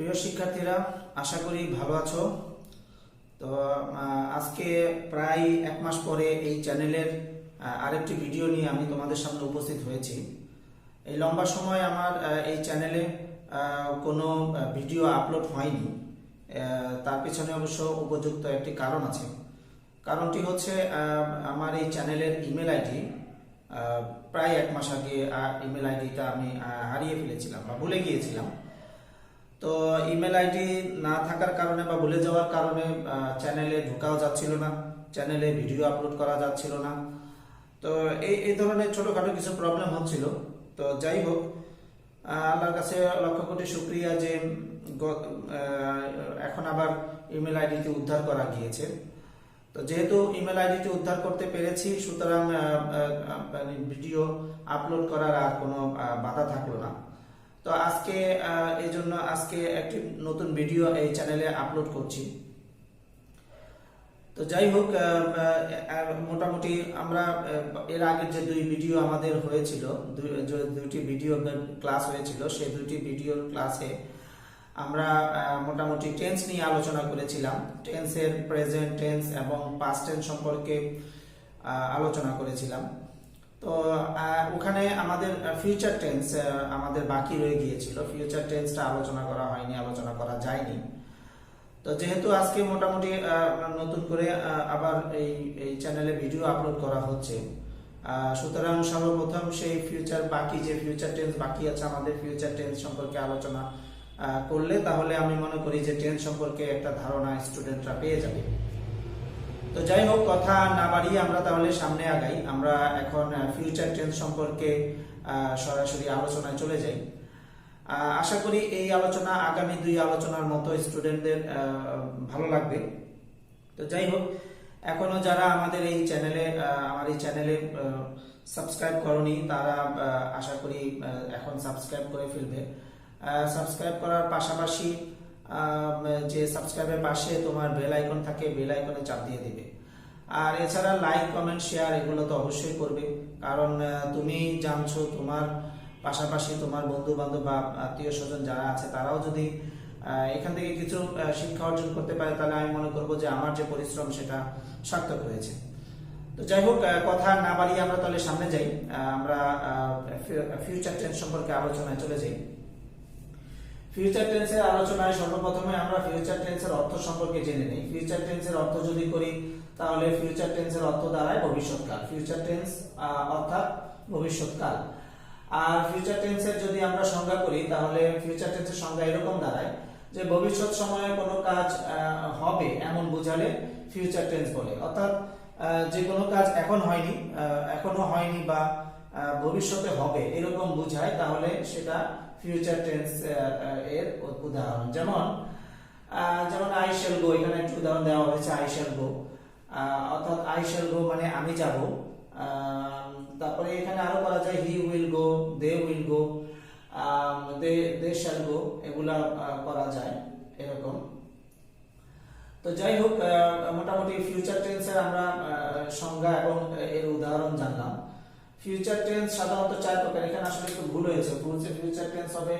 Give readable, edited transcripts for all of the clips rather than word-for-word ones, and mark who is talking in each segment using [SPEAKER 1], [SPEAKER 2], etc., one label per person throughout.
[SPEAKER 1] প্রিয় শিক্ষার্থীরা, আশা করি ভালো আছো। তো আজকে প্রায় এক মাস পরে এই চ্যানেলের আরেকটি ভিডিও নিয়ে আমি তোমাদের সামনে উপস্থিত হয়েছি। এই লম্বা সময় আমার এই চ্যানেলে কোনো ভিডিও আপলোড হয়নি। তার পিছনে অবশ্য উপযুক্ত একটি কারণ আছে। কারণটি হচ্ছে আমার এই চ্যানেলের ইমেল আইডি প্রায় এক মাস আগে ইমেল আইডিটা আমি হারিয়ে ফেলেছিলাম বা ভুলে গিয়েছিলাম। তো ইমেল আইডি না থাকার কারণে বা ভুলে যাওয়ার কারণে চ্যানেলে ঢোকাও যাচ্ছিল না, চ্যানেলে ভিডিও আপলোড করা যাচ্ছিল না। তো এই ধরনের ছোটখাটো কিছু প্রবলেম হচ্ছিল। তো যাই হোক, আল্লাহর কাছে লক্ষ কোটি শুকরিয়া যে এখন আবার ইমেল আইডিটি উদ্ধার করা গিয়েছে। তো যেহেতু ইমেল আইডিটি উদ্ধার করতে পেরেছি, সুতরাং ভিডিও আপলোড করার আর কোনো বাধা থাকলো না। তো আজকে এই জন্য আজকে একটি নতুন ভিডিও এই চ্যানেলে আপলোড করছি। তো যাই হোক, মোটামুটি আমরা এর আগের যে দুই ভিডিও আমাদের হয়েছিল, দুইটি ভিডিও ক্লাস হয়েছিল, সেই দুইটি ভিডিওর ক্লাসে আমরা মোটামুটি টেন্স নিয়ে আলোচনা করেছিলাম। টেন্সের প্রেজেন্ট টেন্স এবং পাস্ট টেন্স সম্পর্কে আলোচনা করেছিলাম। তো ওখানে আমাদের ফিউচার টেন্স আমাদের বাকি রয়ে গিয়েছিল। ফিউচার টেন্সটা আলোচনা করা হয়নি, আলোচনা করা যায়নি। তো যেহেতু আজকে মোটামুটি নতুন করে আবার এই চ্যানেলে ভিডিও আপলোড করা হচ্ছে, সুতরাং সর্বপ্রথম সেই যে ফিউচার টেন্স বাকি আছে আমাদের ফিউচার টেন্স সম্পর্কে আলোচনা করলে তাহলে আমি মনে করি যে টেন্স সম্পর্কে একটা ধারণা স্টুডেন্টরা পেয়ে যাবে। তো যাই হোক, কথা না বাড়িয়ে আমরা তাহলে সামনে আগাই। আমরা এখন ফিউচার টেন্স সম্পর্কে সরাসরি আলোচনায় চলে যাই। আশা করি এই আলোচনা আগামী দুই আলোচনার মতো স্টুডেন্টদের ভালো লাগবে। তো যাই হোক, এখনো যারা আমার এই চ্যানেলে সাবস্ক্রাইব করনি তারা আশা করি এখন সাবস্ক্রাইব করে ফেলবে। সাবস্ক্রাইব করার পাশাপাশি যে সাবস্ক্রাইবের পাশে তোমার বেল আইকন থাকে, বেল আইকনে চাপ দিয়ে দিবে। আর এছাড়া লাইক, কমেন্ট, শেয়ার এগুলো তো অবশ্যই করবে, কারণ তুমি জানছো তোমার পাশাপাশি তোমার বন্ধু বান্ধব বা আত্মীয় স্বজন যারা আছে তারাও যদি এখান থেকে কিছু শিক্ষা অর্জন করতে পারে, তাহলে আমি মনে করবো যে আমার যে পরিশ্রম সেটা সার্থক হয়েছে। তো যাই হোক, কথা না বাড়িয়ে আমরা তাহলে সামনে যাই। আমরা ফিউচার টেন্স সম্পর্কে আলোচনায় চলে যাই। ফিউচার টেন্সের আলোচনায় সর্বপ্রথমে আমরা ফিউচার টেন্সের অর্থ সম্পর্কে জেনে নিই। ফিউচার টেন্সের অর্থ যদি করি তাহলে ফিউচার টেন্সের অর্থ দাঁড়ায় ভবিষ্যৎকাল। ফিউচার টেন্স অর্থাৎ ভবিষ্যৎকাল। আর ফিউচার টেন্সের যদি আমরা সংজ্ঞা করি তাহলে ফিউচার টেন্সের সংজ্ঞা এরকম দাঁড়ায় যে ভবিষ্যৎ সময়ে কোনো কাজ হবে এমন বোঝালে ফিউচার টেন্স বলে। অর্থাৎ যে কোনো কাজ এখনো হয়নি বা ভবিষ্যতে হবে এরকম বোঝায়, তাহলে সেটা ফিউচার টেন্স এর উদাহরণ। যেমন আই শ্যাল গো, এখানে একটু উদাহরণ দেওয়া হয়েছে আই শ্যাল গো, অর্থাৎ আই শ্যাল গো মানে আমি যাব। তারপরে এখানে আরো করা যায় he will go, they will go, they shall go, এগুলা করা যায় এরকম। তো যাই হোক, মোটামুটি ফিউচার টেন্সের আমরা সংজ্ঞা এবং এর উদাহরণ জানলাম। ফিউচার টেন্স সাধারণত চার প্রকার। এখানে আসলে একটু ভুল হয়েছে, ফিউচার টেন্স হবে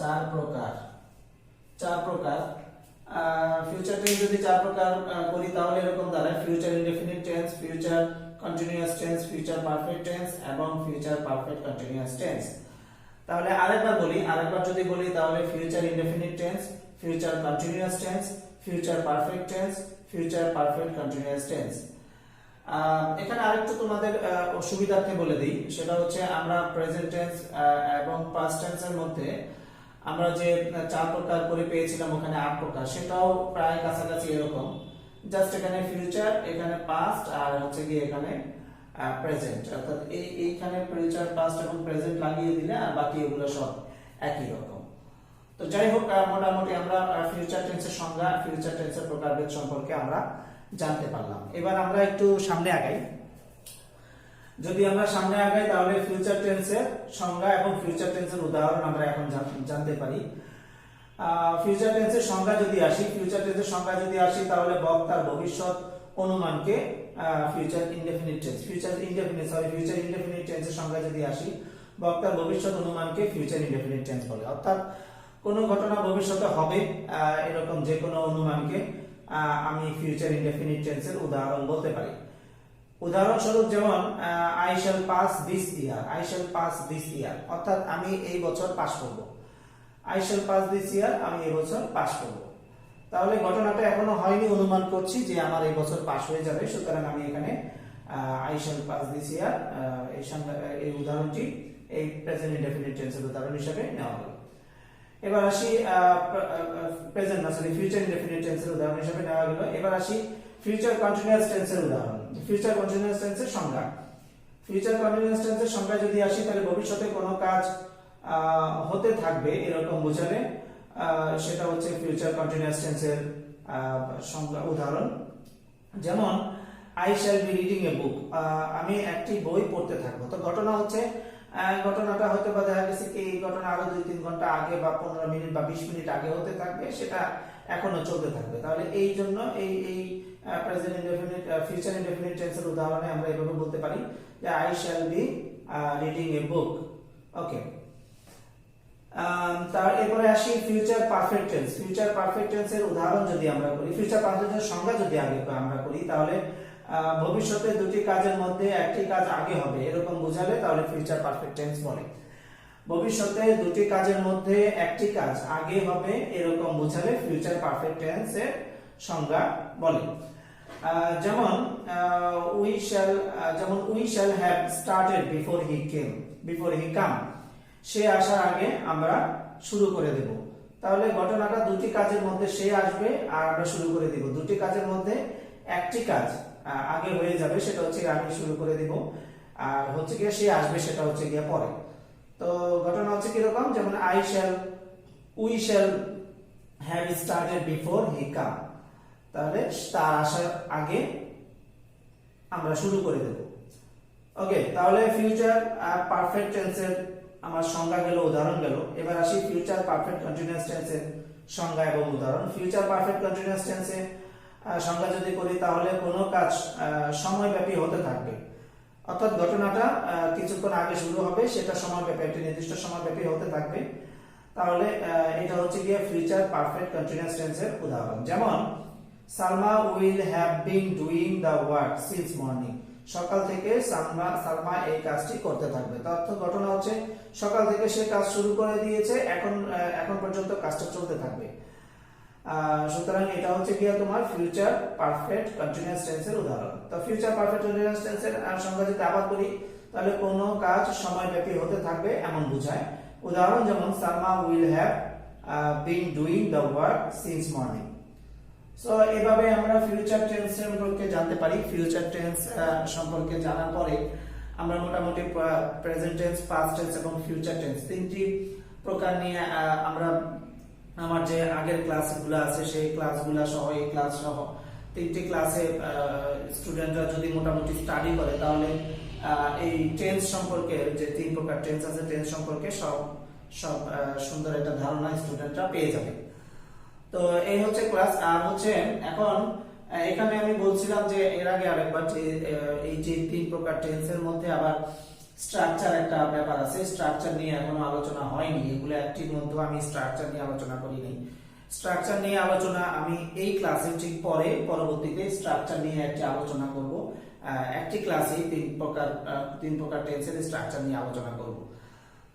[SPEAKER 1] চার প্রকার। ফিউচার টেন্স যদি চার প্রকার করি তাহলে এরকম দাঁড়ায় future indefinite tense, future continuous tense, future perfect tense এবং ফিউচার পারফেক্ট কন্টিনিউয়াস টেন্স। তাহলে আরেকবার যদি বলি তাহলে future indefinite tense, future continuous tense, future perfect tense, future perfect continuous tense. এখানে আরেকটু তোমাদের সুবিধার্থে বলে দিই, সেটা হচ্ছে আমরা প্রেজেন্ট টেন্স এবং পাস্ট টেন্সের মধ্যে আমরা যে চার প্রকার করে পেয়েছিলাম ওখানে 8 প্রকার, সেটাও প্রায় কাছাকাছি এরকম। জাস্ট এখানে ফিউচার, এখানে পাস্ট, আর হচ্ছে কি এখানে প্রেজেন্ট। অর্থাৎ এইখানে ফিউচার, পাস্ট এবং প্রেজেন্ট লাগিয়ে দিলে আর বাকি এগুলো সব একই রকম। তো যাই হোক, মোটামুটি আমরা ফিউচার টেন্সের সংজ্ঞা, ফিউচার টেন্সের প্রকারভেদ সম্পর্কে আমরা জানতে পারলাম। এবার আমরা একটু সামনে আগাই। যদি আমরা সামনে আগাই তাহলে ফিউচার টেন্সের সংজ্ঞা এবং ফিউচার টেন্সের উদাহরণ আমরা এখন জানতে পারি। ফিউচার টেন্সের সংজ্ঞা যদি আসি তাহলে বক্তার ভবিষ্যৎ অনুমানকে ফিউচার ইনডেফিনিট টেন্সের সংজ্ঞা যদি আসি, বক্তার ভবিষ্যৎ অনুমানকে ফিউচার ইনডেফিনিট টেন্স বলে। অর্থাৎ কোনো ঘটনা ভবিষ্যতে হবে এরকম যে কোনো অনুমানকে আমি ফিউচার ইনডেফিনিট টেন্সের উদাহরণ বলতে পারি। উদাহরণস্বরূপ যেমন I shall pass this year, I shall pass this ইয়ার, অর্থাৎ আমি এই বছর পাস করব। আই শ্যাল পাস দিস ইয়ার, আমি এই বছর পাস করব। তাহলে ঘটনাটা এখনো হয়নি, অনুমান করছি যে আমার এই বছর পাস হয়ে যাবে, সুতরাং আমি এখানে আই শ্যাল পাস দিস ইয়ার এই উদাহরণটি এই প্রেজেন্ট ইনডেফিনিট টেন্সের উদাহরণ হিসেবে নেওয়া হলো। এবার আসি প্রেজেন্ট না সরি ফিউচার ইনডেফিনিট টেন্সের উদাহরণ হিসেবে নেওয়া হলো। এবার আসি ফিউচার কন্টিনিউয়াস টেন্সের উদাহরণ। ফিউচার কন্টিনিউয়াস টেন্সের সংজ্ঞা, ফিউচার কন্টিনিউয়াস টেন্সের সংজ্ঞা যদি আসি, তাহলে ভবিষ্যতে কোনো কাজ হতে থাকবে এরকম বোঝালে সেটা হচ্ছে ফিউচার কন্টিনিউয়াস টেন্সের সংজ্ঞা উদাহরণ। যেমন I shall be reading a বুক, আমি একটি বই পড়তে থাকবো। তো ঘটনা হচ্ছে ঘটনাটা হয়তো বা দেখা গেছে কি এই ঘটনা আরো 2-3 ঘন্টা আগে বা 15 মিনিট বা 20 মিনিট আগে হতে থাকবে, সেটা এখনো চলতে থাকবে। তাহলে এই জন্য এই প্রেজেন্ট ইনডেফিনিট ফিউচার ইনডেফিনিট টেন্সের উদাহরণে আমরা এভাবে বলতে পারি যে I shall be reading a বুক। ওকে, তার এরপরে আসি future perfect tense. Future perfect টেন্সের উদাহরণ যদি আমরা করি, ফিউচার পারফেক্ট টেন্সের সংজ্ঞা যদি আগে আমরা করি, তাহলে ভবিষ্যতে দুটি কাজের মধ্যে একটি কাজ আগে হবে এরকম বোঝালে তাহলে ফিউচার পারফেক্ট টেন্স বলে। ভবিষ্যতে দুটি কাজের মধ্যে একটি কাজ আগে হবে এরকম বোঝালে ফিউচার পারফেক্ট টেন্স এর সংজ্ঞা বলে। যেমন we shall have started before he came, সে আসার আগে আমরা শুরু করে দেব। তাহলে ঘটনাটা দুটি কাজের মধ্যে সে আসবে আর আমরা শুরু করে দেব। দুটি কাজের মধ্যে একটি কাজ আগে হয়ে যাবে, সেটা হচ্ছে আমি শুরু করে দিব, আর হচ্ছে গিয়ে সে আসবে সেটা হচ্ছে গিয়ে পরে। তো ঘটনা হচ্ছে কিরকম, যেমন we shall have started before he came, তাহলে তার আসার আগে আমরা শুরু করে দেব। ওকে, তাহলে ফিউচার পারফেক্ট টেন্সের আমার সংজ্ঞা গেল, উদাহরণ গেল। এবার আসি ফিউচার পারফেক্ট কন্টিনিউয়াস টেন্সের সংজ্ঞা এবং উদাহরণ। ফিউচার পারফেক্ট কন্টিনিউয়াস টেন্সে সংজ্ঞা যদি করি, তাহলে কোনো কাজ সময়ব্যাপী হতে থাকবে, অর্থাৎ ঘটনাটা কিছুক্ষণ আগে শুরু হবে, সেটা সময়ব্যাপী একটি নির্দিষ্ট সময়ব্যাপী হতে থাকবে। তাহলে এটা হচ্ছে গিয়ে ফিউচার পারফেক্ট কন্টিনিউয়াস টেন্সের উদাহরণ। যেমন Salma will have been doing the work since morning, সকাল থেকে সালমা এই কাজটি করতে থাকবে। তার অর্থ ঘটনা হচ্ছে সকাল থেকে সে কাজ শুরু করে দিয়েছে, এখন পর্যন্ত কাজটা চলতে থাকবে। সুতরাং এটা হচ্ছে কি তোমার ফিউচার পারফেক্ট কন্টিনিউয়াস টেন্সের উদাহরণ। তো ফিউচার পারফেক্ট কন্টিনিউয়াস টেন্সের সংজ্ঞা যদি আবার করি, তাহলে কোনো কাজ সময়ব্যাপী হতে থাকবে এমন বোঝায়। উদাহরণ যেমন Salma will have been doing the work since morning. So এভাবে আমরা ফিউচার টেন্স সম্পর্কে জানতে পারি। ফিউচার টেন্স সম্পর্কে জানার পরে আমরা মোটামুটি প্রেজেন্ট টেন্স, পাস্ট টেন্স এবং ফিউচার টেন্স তিনটি প্রকার নিয়ে আমরা আমার যে আগের ক্লাসগুলো আছে সেই ক্লাসগুলো সহ এই ক্লাস সহ তিনটি ক্লাসে স্টুডেন্টরা যদি মোটামুটি স্টাডি করে, তাহলে এই টেন্স সম্পর্কে যে 3 প্রকার টেন্স আছে টেন্স সম্পর্কে সব সুন্দর একটা ধারণা স্টুডেন্টরা পেয়ে যাবে। তো এই হচ্ছে ক্লাস। আর হচ্ছে এখন এখানে আমি বলছিলাম যে এর আগে আরেকবার যে এই যে 3 প্রকার টেন্সের মধ্যে আবার স্ট্রাকচার একটা ব্যাপার আছে, স্ট্রাকচার নিয়ে এখনো আলোচনা হয়নি। এগুলো একটির মধ্যে আমি স্ট্রাকচার নিয়ে আলোচনা করিনি। স্ট্রাকচার নিয়ে আলোচনা আমি এই ক্লাসে ঠিক পরবর্তীতে স্ট্রাকচার নিয়ে একটি আলোচনা করব। একটি ক্লাসে 3 প্রকার টেন্সের স্ট্রাকচার নিয়ে আলোচনা করব।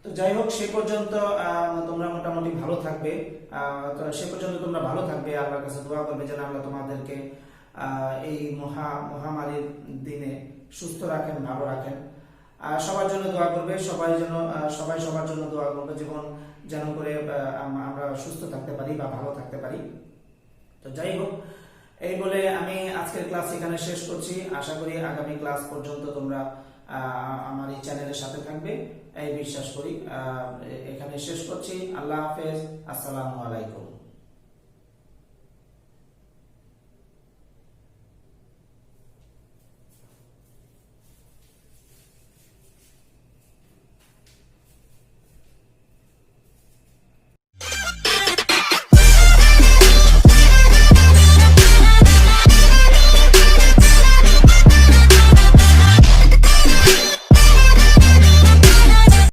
[SPEAKER 1] তো যাই হোক, সে পর্যন্ত তোমরা মোটামুটি ভালো থাকবে। তো সে পর্যন্ত তোমরা ভালো থাকবে, আল্লাহর কাছে দোয়া করবে যেন আল্লাহ তোমাদেরকে এই মহামারীর দিনে সুস্থ রাখেন, ভালো রাখেন। সবার জন্য দোয়া করবে, সবাই সবার জন্য দোয়া করবে জীবন যেন করে আমরা সুস্থ থাকতে পারি বা ভালো থাকতে পারি। তো যাই হোক, এই বলে আমি আজকের ক্লাস এখানে শেষ করছি। আশা করি আগামী ক্লাস পর্যন্ত তোমরা আমার এই চ্যানেলের সাথে থাকবে এই বিশ্বাস করি। এখানে শেষ করছি। আল্লাহ হাফেজ, আসসালামু আলাইকুম।